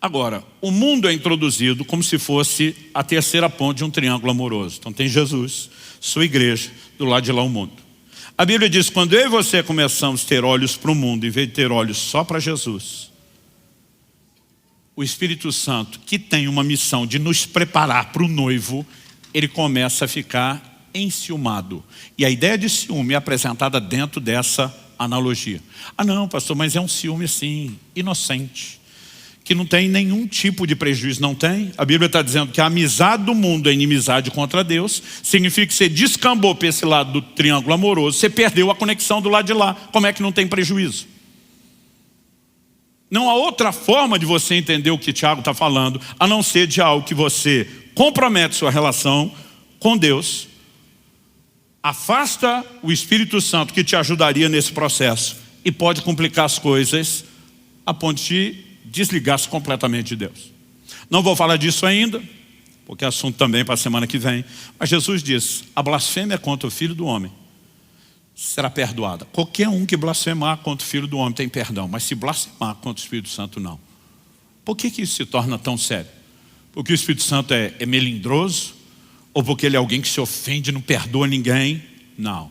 Agora, o mundo é introduzido como se fosse a terceira ponte de um triângulo amoroso. Então tem Jesus, sua igreja, do lado de lá o mundo. A Bíblia diz: quando eu e você começamos a ter olhos para o mundo, em vez de ter olhos só para Jesus, o Espírito Santo, que tem uma missão de nos preparar para o noivo, ele começa a ficar enciumado. E a ideia de ciúme é apresentada dentro dessa analogia. Ah não, pastor, mas é um ciúme assim, inocente, que não tem nenhum tipo de prejuízo. Não tem. A Bíblia está dizendo que a amizade do mundo é inimizade contra Deus. Significa que você descambou para esse lado do triângulo amoroso, você perdeu a conexão do lado de lá. Como é que não tem prejuízo? Não há outra forma de você entender o que Tiago está falando, a não ser de algo que você compromete sua relação com Deus, afasta o Espírito Santo que te ajudaria nesse processo e pode complicar as coisas a ponto de desligar-se completamente de Deus. Não vou falar disso ainda, porque é assunto também para a semana que vem. Mas Jesus diz: a blasfêmia contra o Filho do Homem será perdoada. Qualquer um que blasfemar contra o Filho do Homem tem perdão, mas se blasfemar contra o Espírito Santo, não. Por que isso se torna tão sério? Porque o Espírito Santo é melindroso? Ou porque ele é alguém que se ofende e não perdoa ninguém? Não.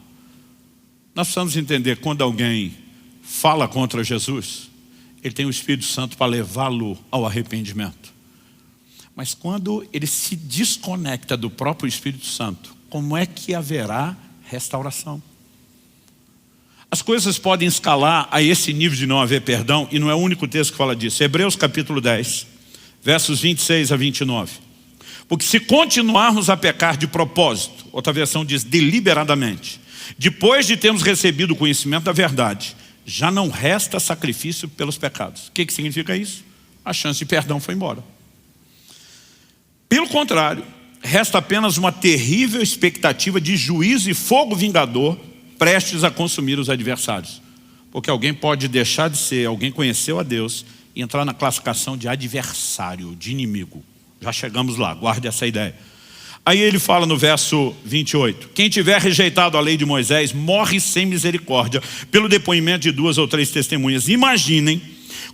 Nós precisamos entender, quando alguém fala contra Jesus, ele tem o Espírito Santo para levá-lo ao arrependimento. Mas quando ele se desconecta do próprio Espírito Santo, como é que haverá restauração? As coisas podem escalar a esse nível de não haver perdão, e não é o único texto que fala disso. Hebreus capítulo 10, versos 26 a 29. Porque se continuarmos a pecar de propósito, outra versão diz deliberadamente, depois de termos recebido o conhecimento da verdade, já não resta sacrifício pelos pecados. O que significa isso? A chance de perdão foi embora. Pelo contrário, resta apenas uma terrível expectativa de juízo e fogo vingador prestes a consumir os adversários. Porque alguém pode deixar de ser, alguém conheceu a Deus e entrar na classificação de adversário, de inimigo. Já chegamos lá, guarde essa ideia. Aí ele fala no verso 28, quem tiver rejeitado a lei de Moisés morre sem misericórdia pelo depoimento de 2 ou 3 testemunhas. Imaginem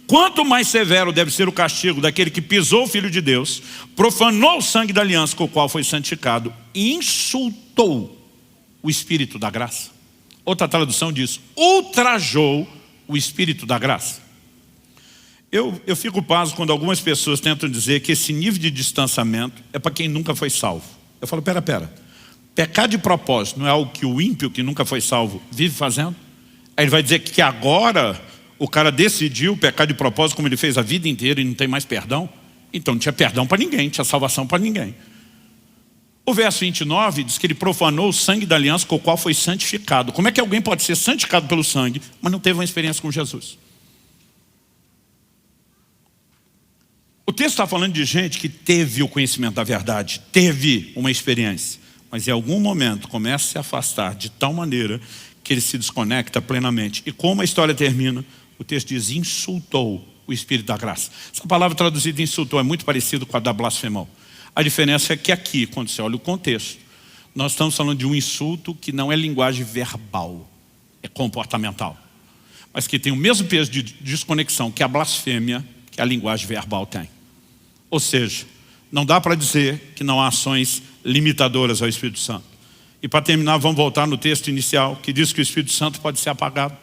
quanto mais severo deve ser o castigo daquele que pisou o Filho de Deus, profanou o sangue da aliança com o qual foi santificado e insultou o Espírito da graça. Outra tradução diz, ultrajou o Espírito da graça. Eu fico pasmo quando algumas pessoas tentam dizer que esse nível de distanciamento é para quem nunca foi salvo. Eu falo, pera. Pecar de propósito não é algo que o ímpio que nunca foi salvo vive fazendo? Aí ele vai dizer que agora o cara decidiu pecar de propósito como ele fez a vida inteira e não tem mais perdão? Então não tinha perdão para ninguém, não tinha salvação para ninguém. O verso 29 diz que ele profanou o sangue da aliança com o qual foi santificado. Como é que alguém pode ser santificado pelo sangue, mas não teve uma experiência com Jesus? O texto está falando de gente que teve o conhecimento da verdade, teve uma experiência, mas em algum momento começa a se afastar de tal maneira que ele se desconecta plenamente. E como a história termina, o texto diz, insultou o Espírito da graça. Essa palavra traduzida insultou é muito parecida com a da blasfemou. A diferença é que aqui, quando você olha o contexto, nós estamos falando de um insulto que não é linguagem verbal, é comportamental, mas que tem o mesmo peso de desconexão que a blasfêmia, que a linguagem verbal tem. Ou seja, não dá para dizer que não há ações limitadoras ao Espírito Santo. E para terminar, vamos voltar no texto inicial, que diz que o Espírito Santo pode ser apagado.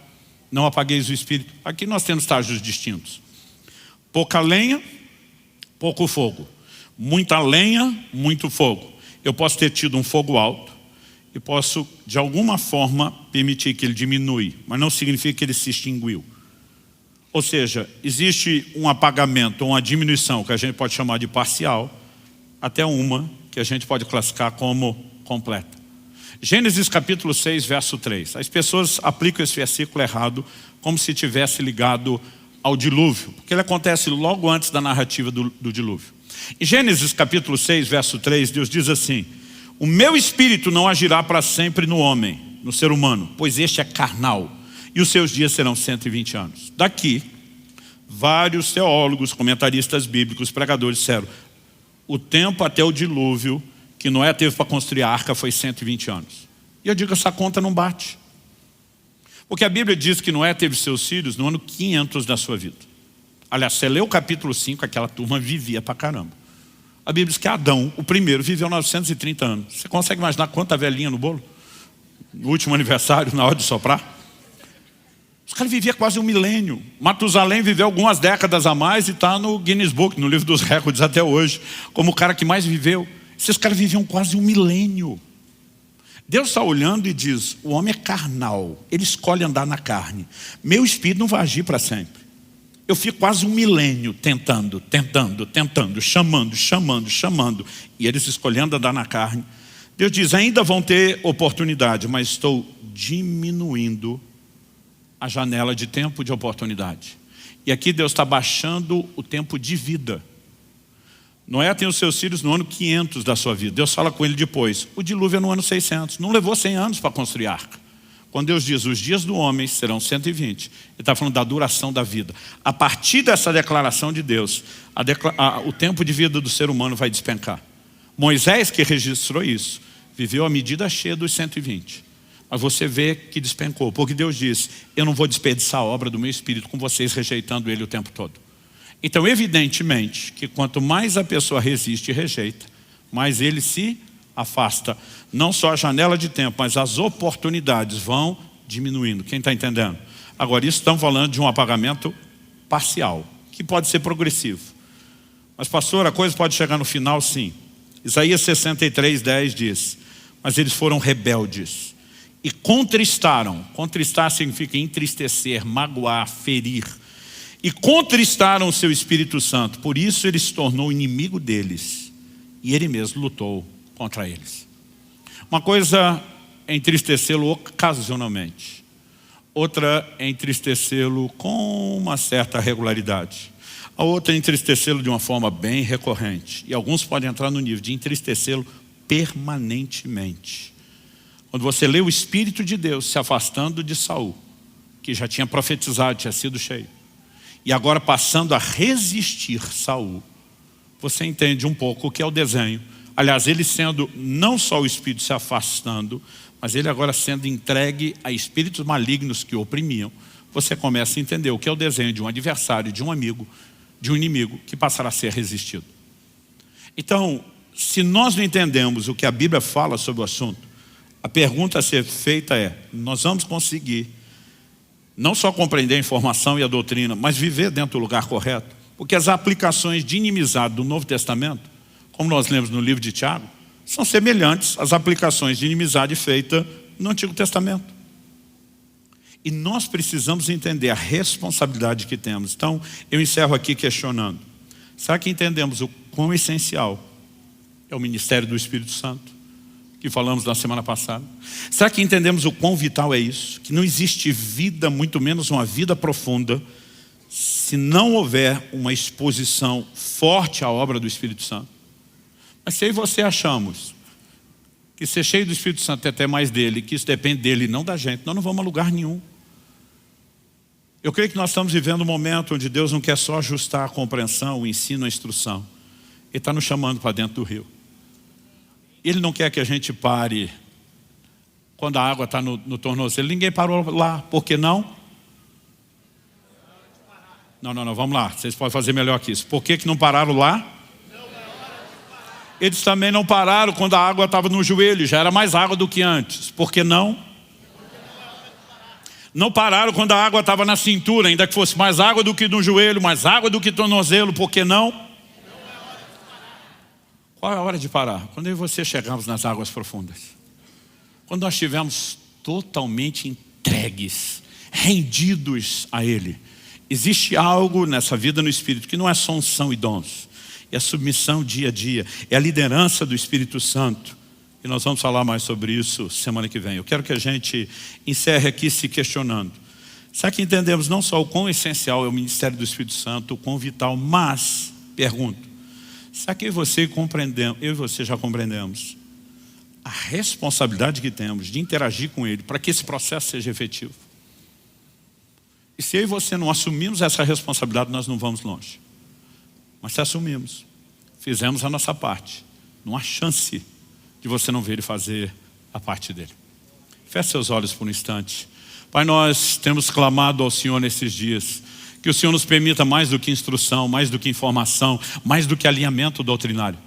Não apagueis o Espírito. Aqui nós temos estágios distintos. Pouca lenha, pouco fogo. Muita lenha, muito fogo. Eu posso ter tido um fogo alto e posso, de alguma forma, permitir que ele diminui, mas não significa que ele se extinguiu. Ou seja, existe um apagamento, uma diminuição, que a gente pode chamar de parcial, até uma que a gente pode classificar como completa. Gênesis capítulo 6, verso 3. As pessoas aplicam esse versículo errado, como se tivesse ligado ao dilúvio, porque ele acontece logo antes da narrativa do dilúvio. Em Gênesis capítulo 6, verso 3, Deus diz assim: o meu espírito não agirá para sempre no homem, no ser humano, pois este é carnal, e os seus dias serão 120 anos. Daqui, vários teólogos, comentaristas bíblicos, pregadores disseram, o tempo até o dilúvio que Noé teve para construir a arca foi 120 anos. E eu digo, essa conta não bate. Porque a Bíblia diz que Noé teve seus filhos no ano 500 da sua vida. Aliás, você lê o capítulo 5, aquela turma vivia pra caramba. A Bíblia diz que Adão, o primeiro, viveu 930 anos. Você consegue imaginar quanta velhinha no bolo? No último aniversário, na hora de soprar? Os caras viviam quase 1 milênio. Matusalém viveu algumas décadas a mais e está no Guinness Book, no livro dos recordes até hoje, como o cara que mais viveu. Esses caras viviam quase 1 milênio. Deus está olhando e diz, o homem é carnal, ele escolhe andar na carne. Meu espírito não vai agir para sempre. Eu fico quase 1 milênio tentando, chamando. E eles escolhendo andar na carne. Deus diz, ainda vão ter oportunidade, mas estou diminuindo a janela de tempo de oportunidade. E aqui Deus está baixando o tempo de vida. Noé tem os seus filhos no ano 500 da sua vida. Deus fala com ele depois. O dilúvio é no ano 600. Não levou 100 anos para construir a arca. Quando Deus diz, os dias do homem serão 120. Ele está falando da duração da vida. A partir dessa declaração de Deus, o tempo de vida do ser humano vai despencar. Moisés, que registrou isso, viveu a medida cheia dos 120. Mas você vê que despencou. Porque Deus diz, eu não vou desperdiçar a obra do meu espírito com vocês rejeitando ele o tempo todo. Então, evidentemente, que quanto mais a pessoa resiste e rejeita, mais ele se afasta. Não só a janela de tempo, mas as oportunidades vão diminuindo. Quem está entendendo? Agora, isso estamos falando de um apagamento parcial, que pode ser progressivo. Mas, pastor, a coisa pode chegar no final, sim. Isaías 63, 10 diz, mas eles foram rebeldes e contristaram. Contristar significa entristecer, magoar, ferir. E contristaram o seu Espírito Santo. Por isso ele se tornou inimigo deles. E ele mesmo lutou contra eles. Uma coisa é entristecê-lo ocasionalmente. Outra é entristecê-lo com uma certa regularidade. A outra é entristecê-lo de uma forma bem recorrente. E alguns podem entrar no nível de entristecê-lo permanentemente. Quando você lê o Espírito de Deus se afastando de Saul, que já tinha profetizado, tinha sido cheio, e agora passando a resistir Saul, você entende um pouco o que é o desenho. Aliás, ele sendo não só o espírito se afastando, mas ele agora sendo entregue a espíritos malignos que o oprimiam. Você começa a entender o que é o desenho de um adversário, de um amigo, de um inimigo que passará a ser resistido. Então, se nós não entendemos o que a Bíblia fala sobre o assunto, a pergunta a ser feita é, nós vamos conseguir não só compreender a informação e a doutrina, mas viver dentro do lugar correto. Porque as aplicações de inimizade do Novo Testamento, como nós lemos no livro de Tiago, são semelhantes às aplicações de inimizade feitas no Antigo Testamento. E nós precisamos entender a responsabilidade que temos. Então, eu encerro aqui questionando. Será que entendemos o quão essencial é o ministério do Espírito Santo? Que falamos na semana passada. Será que entendemos o quão vital é isso? Que não existe vida, muito menos uma vida profunda, se não houver uma exposição forte à obra do Espírito Santo. Mas se aí você achamos que ser cheio do Espírito Santo é até mais dele, que isso depende dele e não da gente, nós não vamos a lugar nenhum. Eu creio que nós estamos vivendo um momento onde Deus não quer só ajustar a compreensão, o ensino, a instrução. Ele está nos chamando para dentro do rio. Ele não quer que a gente pare quando a água está no tornozelo. Ninguém parou lá, por que não? Não, vamos lá, vocês podem fazer melhor que isso. Por que não pararam lá? Eles também não pararam quando a água estava no joelho, já era mais água do que antes. Por que não? Não pararam quando a água estava na cintura, ainda que fosse mais água do que no joelho, mais água do que no tornozelo. Por que não? Qual é a hora de parar? Quando eu e você chegarmos nas águas profundas. Quando nós estivermos totalmente entregues, rendidos a Ele. Existe algo nessa vida no Espírito que não é só unção e dons. É a submissão dia a dia. É a liderança do Espírito Santo. E nós vamos falar mais sobre isso semana que vem. Eu quero que a gente encerre aqui se questionando. Será que entendemos não só o quão essencial é o ministério do Espírito Santo, o quão vital, mas, pergunto, será que eu e você já compreendemos a responsabilidade que temos de interagir com Ele para que esse processo seja efetivo? E se eu e você não assumirmos essa responsabilidade, nós não vamos longe. Mas se assumimos, fizemos a nossa parte, não há chance de você não ver Ele fazer a parte dele. Feche seus olhos por um instante. Pai, nós temos clamado ao Senhor nesses dias, que o Senhor nos permita mais do que instrução, mais do que informação, mais do que alinhamento doutrinário.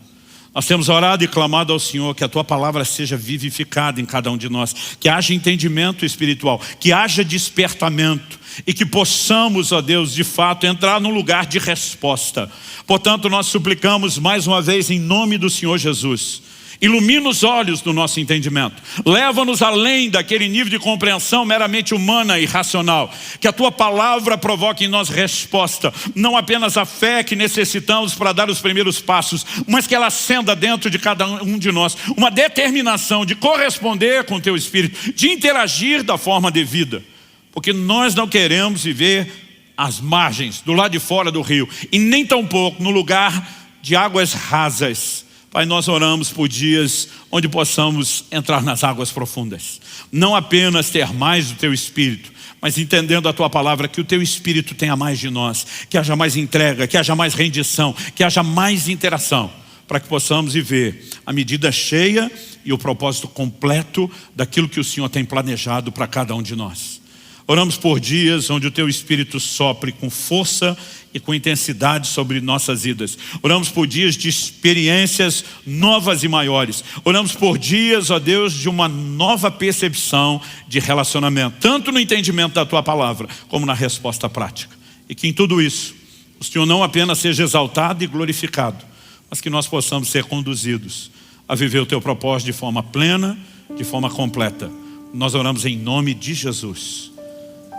Nós temos orado e clamado ao Senhor que a Tua palavra seja vivificada em cada um de nós, que haja entendimento espiritual, que haja despertamento e que possamos, ó Deus, de fato entrar num lugar de resposta. Portanto, nós suplicamos mais uma vez em nome do Senhor Jesus. Ilumina os olhos do nosso entendimento. Leva-nos além daquele nível de compreensão meramente humana e racional. Que a Tua palavra provoque em nós resposta. Não apenas a fé que necessitamos para dar os primeiros passos, mas que ela acenda dentro de cada um de nós uma determinação de corresponder com o Teu Espírito, de interagir da forma devida. Porque nós não queremos viver às margens, do lado de fora do rio, e nem tampouco no lugar de águas rasas. Pai, nós oramos por dias onde possamos entrar nas águas profundas. Não apenas ter mais do Teu Espírito, mas entendendo a Tua palavra, que o Teu Espírito tenha mais de nós, que haja mais entrega, que haja mais rendição, que haja mais interação, para que possamos viver a medida cheia e o propósito completo daquilo que o Senhor tem planejado para cada um de nós. Oramos por dias onde o Teu Espírito sopre com força e com intensidade sobre nossas vidas. Oramos por dias de experiências novas e maiores. Oramos por dias, ó Deus, de uma nova percepção de relacionamento, tanto no entendimento da Tua palavra, como na resposta prática. E que em tudo isso, o Senhor não apenas seja exaltado e glorificado, mas que nós possamos ser conduzidos a viver o Teu propósito de forma plena, de forma completa. Nós oramos em nome de Jesus.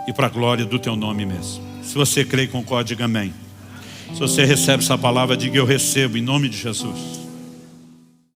E para a glória do Teu nome mesmo. Se você crê e concorda, diga amém. Se você recebe essa palavra, diga eu recebo em nome de Jesus.